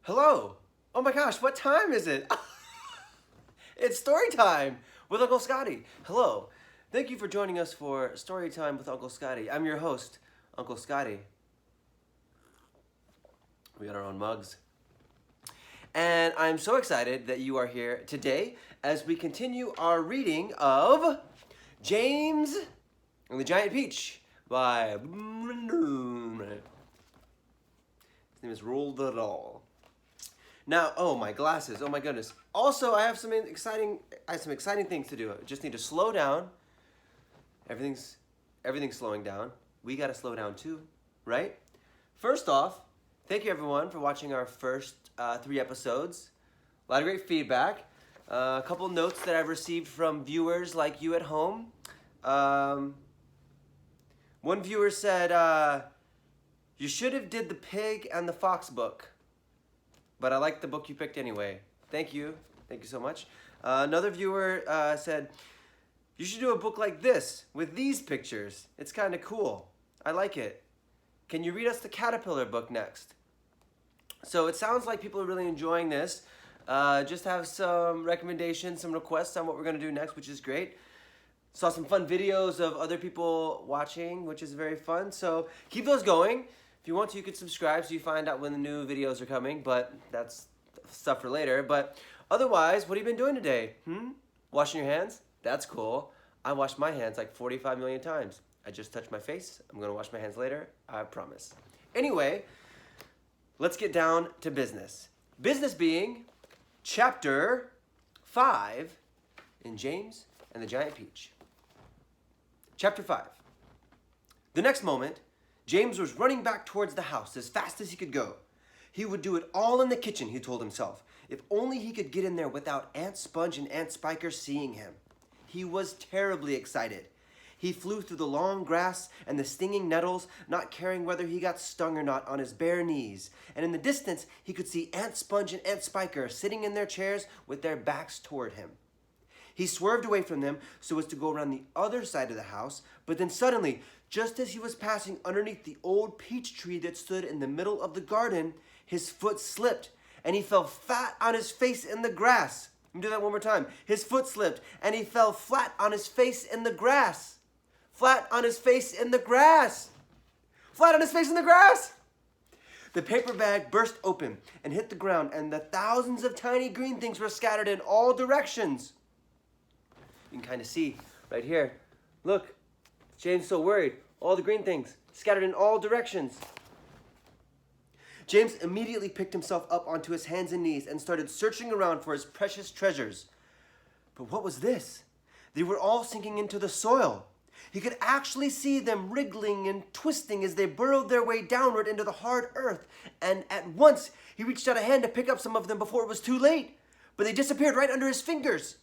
Hello. Oh my gosh, what time is it? It's story time with Uncle Scotty. Hello. Thank you for joining us for Story Time with Uncle Scotty. I'm your host, Uncle Scotty. We got our own mugs. And I'm so excited that you are here today as we continue our reading of James and the Giant Peach by his name is Roald Dahl. Now, oh, my glasses. Oh my goodness. Also, I have some exciting things to do. I just need to slow down. Everything's slowing down. We got to slow down too, right? First off, thank you everyone for watching our first 3 episodes. A lot of great feedback. A couple notes that I've received from viewers like you at home. One viewer said, you should have did the pig and the fox book. But I like the book you picked anyway. Thank you. Thank you so much. Another viewer said, you should do a book like this with these pictures. It's kind of cool. I like it. Can you read us the caterpillar book next? So it sounds like people are really enjoying this. Just have some recommendations, some requests on what we're going to do next, which is great. Saw some fun videos of other people watching, which is very fun. So keep those going. If you want to, you could subscribe so you find out when the new videos are coming, but that's stuff for later. But otherwise, what have you been doing today? Washing your hands? That's cool. I washed my hands like 45 million times. I just touched my face. I'm going to wash my hands later. I promise. Anyway, let's get down to business. Business being chapter 5 in James and the Giant Peach. Chapter 5. The next moment, James was running back towards the house as fast as he could go. He would do it all in the kitchen, he told himself. If only he could get in there without Aunt Sponge and Aunt Spiker seeing him. He was terribly excited. He flew through the long grass and the stinging nettles, not caring whether he got stung or not, on his bare knees. And in the distance, he could see Aunt Sponge and Aunt Spiker sitting in their chairs with their backs toward him. He swerved away from them so as to go around the other side of the house, but then suddenly, just as he was passing underneath the old peach tree that stood in the middle of the garden, his foot slipped, and he fell flat on his face in the grass. Let me do that one more time. His foot slipped, and he fell flat on his face in the grass. Flat on his face in the grass. Flat on his face in the grass. The paper bag burst open and hit the ground, and the thousands of tiny green things were scattered in all directions. You can kind of see right here. Look, James is so worried. All the green things scattered in all directions. James immediately picked himself up onto his hands and knees and started searching around for his precious treasures. But what was this? They were all sinking into the soil. He could actually see them wriggling and twisting as they burrowed their way downward into the hard earth. And at once, he reached out a hand to pick up some of them before it was too late. But they disappeared right under his fingers.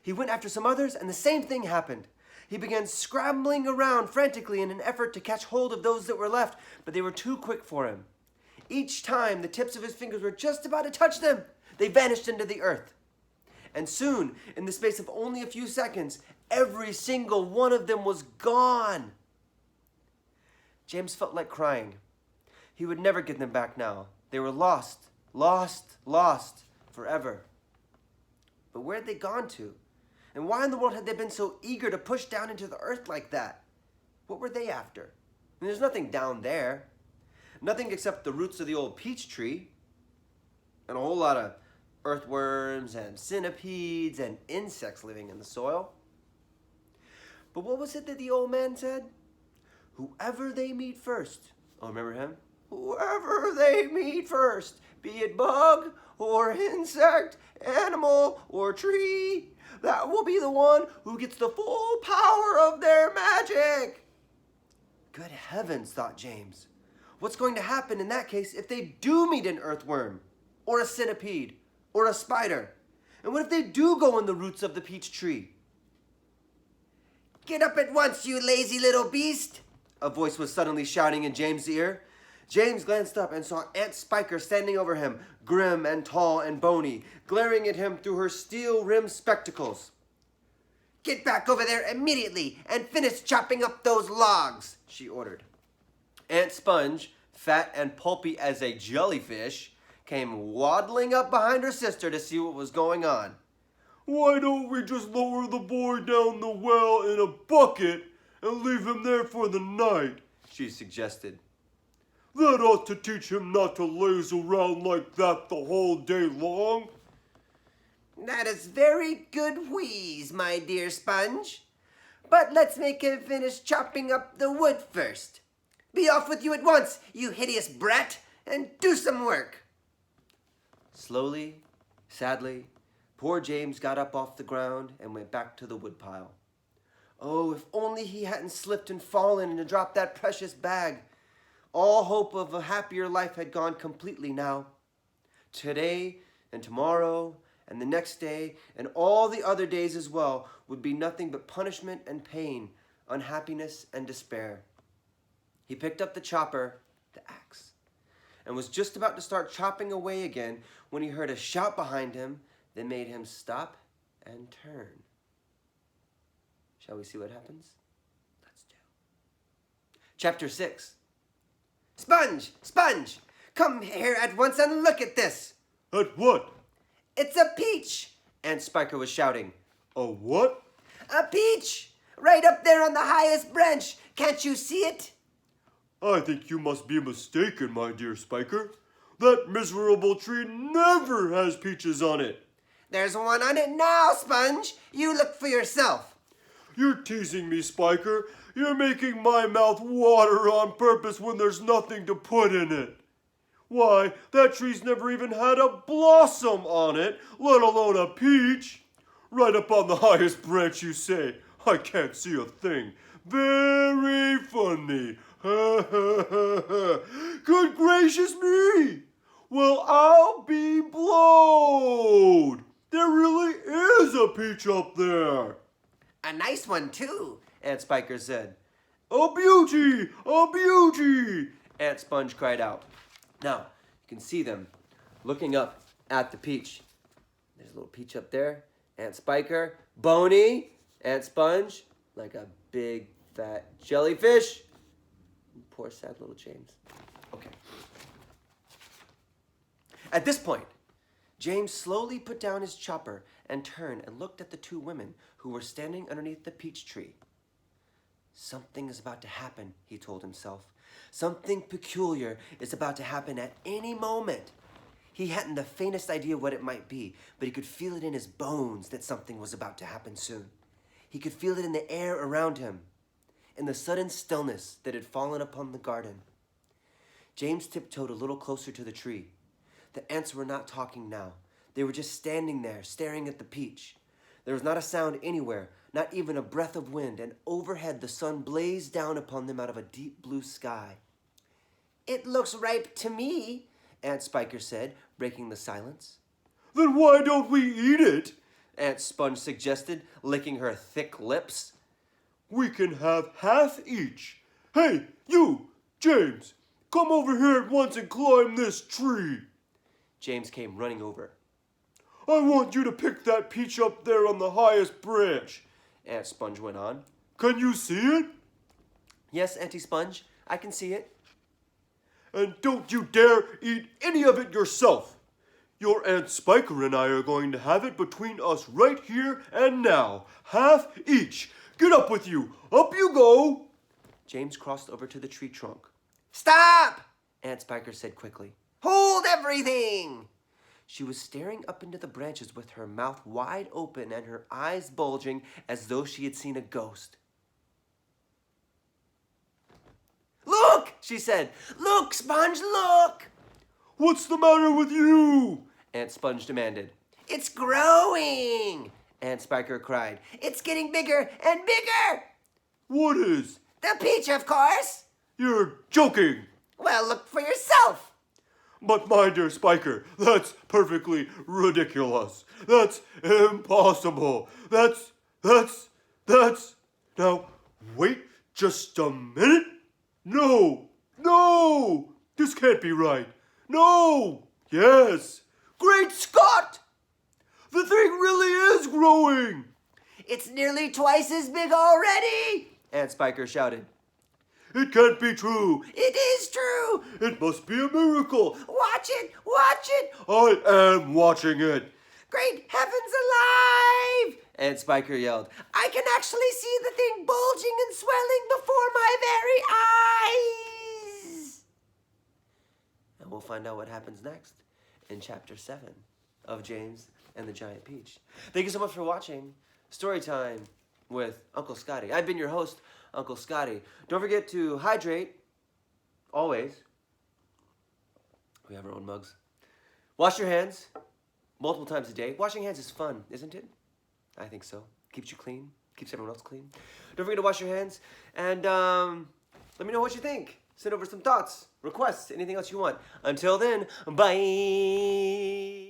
He went after some others, and the same thing happened. He began scrambling around frantically in an effort to catch hold of those that were left, but they were too quick for him. Each time the tips of his fingers were just about to touch them, they vanished into the earth. And soon, in the space of only a few seconds, every single one of them was gone. James felt like crying. He would never get them back now. They were lost, lost, lost forever. But where had they gone to? And why in the world had they been so eager to push down into the earth like that? What were they after? I mean, there's nothing down there. Nothing except the roots of the old peach tree. And a whole lot of earthworms and centipedes and insects living in the soil. But what was it that the old man said? Whoever they meet first. Oh, remember him? Whoever they meet first, be it bug or insect, animal or tree, that will be the one who gets the full power of their magic. Good heavens, thought James. What's going to happen in that case if they do meet an earthworm or a centipede or a spider? And what if they do go in the roots of the peach tree? Get up at once, you lazy little beast, a voice was suddenly shouting in James' ear. James glanced up and saw Aunt Spiker standing over him, grim and tall and bony, glaring at him through her steel-rimmed spectacles. Get back over there immediately and finish chopping up those logs, she ordered. Aunt Sponge, fat and pulpy as a jellyfish, came waddling up behind her sister to see what was going on. Why don't we just lower the boy down the well in a bucket and leave him there for the night? She suggested. That ought to teach him not to laze around like that the whole day long. That is very good wheeze, my dear Sponge. But let's make him finish chopping up the wood first. Be off with you at once, you hideous brat, and do some work. Slowly, sadly, poor James got up off the ground and went back to the woodpile. Oh, if only he hadn't slipped and fallen and dropped that precious bag. All hope of a happier life had gone completely now. Today and tomorrow and the next day and all the other days as well would be nothing but punishment and pain, unhappiness and despair. He picked up the chopper, the axe, and was just about to start chopping away again when he heard a shout behind him that made him stop and turn. Shall we see what happens? Let's do. Chapter 6. Sponge! Sponge! Come here at once and look at this! At what? It's a peach! Aunt Spiker was shouting. A what? A peach! Right up there on the highest branch! Can't you see it? I think you must be mistaken, my dear Spiker. That miserable tree never has peaches on it. There's one on it now, Sponge! You look for yourself! You're teasing me, Spiker. You're making my mouth water on purpose when there's nothing to put in it. Why, that tree's never even had a blossom on it, let alone a peach. Right up on the highest branch, you say. I can't see a thing. Very funny. Ha ha ha ha. Good gracious me! Well, I'll be blowed. There really is a peach up there. A nice one, too, Aunt Spiker said. A beauty! A beauty! Aunt Sponge cried out. Now, you can see them looking up at the peach. There's a little peach up there. Aunt Spiker, Boney, Aunt Sponge, like a big, fat jellyfish. Poor, sad little James. Okay. At this point, James slowly put down his chopper and turned and looked at the two women who were standing underneath the peach tree. Something is about to happen, he told himself. Something peculiar is about to happen at any moment. He hadn't the faintest idea what it might be, but he could feel it in his bones that something was about to happen soon. He could feel it in the air around him, in the sudden stillness that had fallen upon the garden. James tiptoed a little closer to the tree. The ants were not talking now. They were just standing there, staring at the peach. There was not a sound anywhere, not even a breath of wind, and overhead the sun blazed down upon them out of a deep blue sky. It looks ripe to me, Aunt Spiker said, breaking the silence. Then why don't we eat it? Aunt Sponge suggested, licking her thick lips. We can have half each. Hey, you, James, come over here at once and climb this tree. James came running over. I want you to pick that peach up there on the highest branch, Aunt Sponge went on. Can you see it? Yes, Auntie Sponge, I can see it. And don't you dare eat any of it yourself. Your Aunt Spiker and I are going to have it between us right here and now. Half each. Get up with you. Up you go. James crossed over to the tree trunk. Stop! Aunt Spiker said quickly. Hold everything! She was staring up into the branches with her mouth wide open and her eyes bulging as though she had seen a ghost. Look, she said. Look, Sponge, look! What's the matter with you? Aunt Sponge demanded. It's growing, Aunt Spiker cried. It's getting bigger and bigger! What is? The peach, of course! You're joking! Well, look for yourself! But my dear Spiker, that's perfectly ridiculous. That's impossible. That's... Now, wait just a minute. No, this can't be right. No, yes. Great Scott! The thing really is growing. It's nearly twice as big already, Aunt Spiker shouted. It can't be true. It is true. It must be a miracle. Watch Watch it! Watch it! I am watching it. Great heavens alive! And Spiker yelled, I can actually see the thing bulging and swelling before my very eyes! And we'll find out what happens next in Chapter 7 of James and the Giant Peach. Thank you so much for watching Storytime with Uncle Scotty. I've been your host, Uncle Scotty. Don't forget to hydrate, always. We have our own mugs. Wash your hands multiple times a day. Washing hands is fun, isn't it? I think so. Keeps you clean. Keeps everyone else clean. Don't forget to wash your hands. And let me know what you think. Send over some thoughts, requests, anything else you want. Until then, bye.